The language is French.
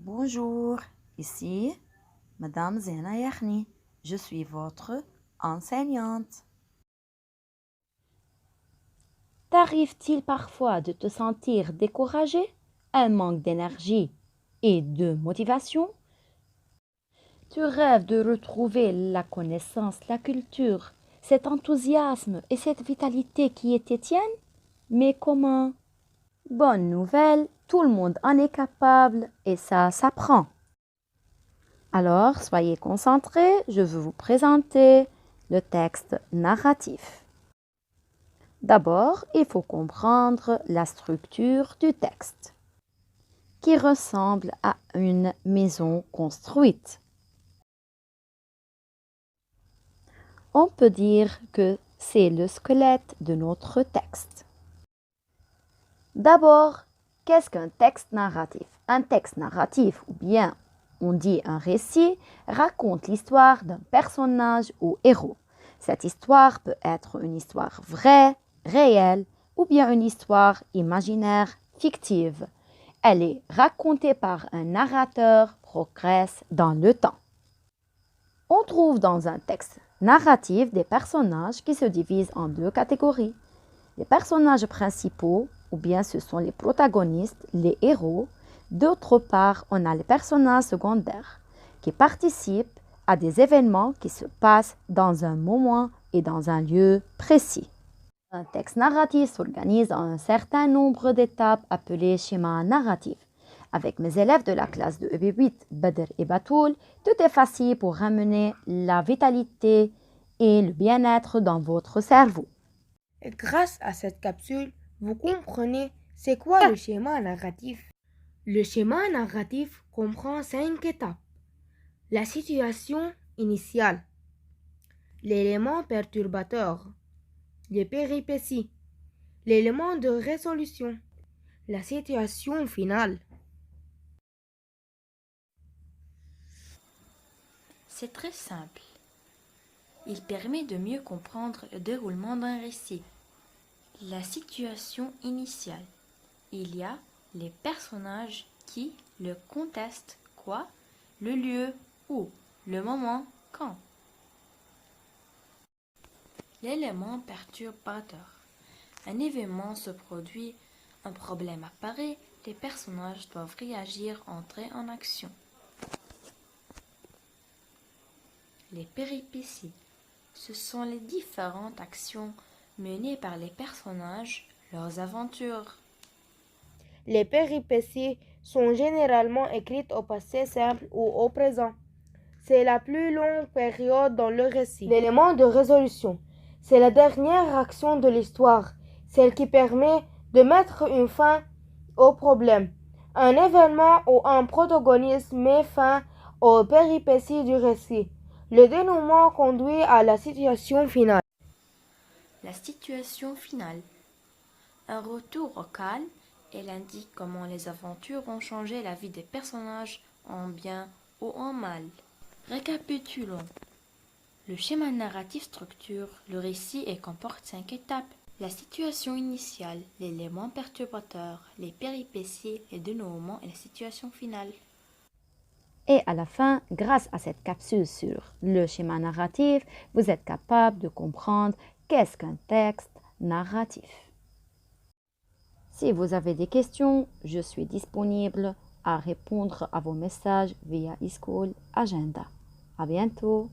Bonjour, ici Madame Zena Yahni. Je suis votre enseignante. T'arrive-t-il parfois de te sentir découragé, un manque d'énergie et de motivation? Tu rêves de retrouver la connaissance, la culture, cet enthousiasme et cette vitalité qui étaient tiennes? Mais comment? Bonne nouvelle, tout le monde en est capable et ça s'apprend. Alors, soyez concentrés, je veux vous présenter le texte narratif. D'abord, il faut comprendre la structure du texte, qui ressemble à une maison construite. On peut dire que c'est le squelette de notre texte. D'abord, qu'est-ce qu'un texte narratif? Un texte narratif, ou bien on dit un récit, raconte l'histoire d'un personnage ou héros. Cette histoire peut être une histoire vraie, réelle, ou bien une histoire imaginaire, fictive. Elle est racontée par un narrateur, progresse dans le temps. On trouve dans un texte narratif des personnages qui se divisent en deux catégories. Les personnages principaux, ou bien ce sont les protagonistes, les héros. D'autre part, on a les personnages secondaires qui participent à des événements qui se passent dans un moment et dans un lieu précis. Un texte narratif s'organise en un certain nombre d'étapes appelées schémas narratifs. Avec mes élèves de la classe de EB8, Badr et Batoul, tout est facile pour ramener la vitalité et le bien-être dans votre cerveau. Et grâce à cette capsule, vous comprenez c'est quoi le schéma narratif. Le schéma narratif comprend 5 étapes. La situation initiale, l'élément perturbateur, les péripéties, l'élément de résolution, la situation finale. C'est très simple. Il permet de mieux comprendre le déroulement d'un récit. La situation initiale. Il y a les personnages qui, le contexte, quoi, le lieu, où, le moment, quand. L'élément perturbateur. Un événement se produit, un problème apparaît, les personnages doivent réagir, entrer en action. Les péripéties. Ce sont les différentes actions menées par les personnages, leurs aventures. Les péripéties sont généralement écrites au passé simple ou au présent. C'est la plus longue période dans le récit. L'élément de résolution, c'est la dernière action de l'histoire, celle qui permet de mettre une fin au problème. Un événement ou un protagoniste met fin aux péripéties du récit. Le dénouement conduit à la situation finale. La situation finale. Un retour au calme, elle indique comment les aventures ont changé la vie des personnages en bien ou en mal. Récapitulons. Le schéma narratif structure le récit et comporte 5 étapes. La situation initiale, l'élément perturbateur, les péripéties, les dénouements et la situation finale. Et à la fin, grâce à cette capsule sur le schéma narratif, vous êtes capable de comprendre qu'est-ce qu'un texte narratif. Si vous avez des questions, je suis disponible à répondre à vos messages via eSchool Agenda. À bientôt!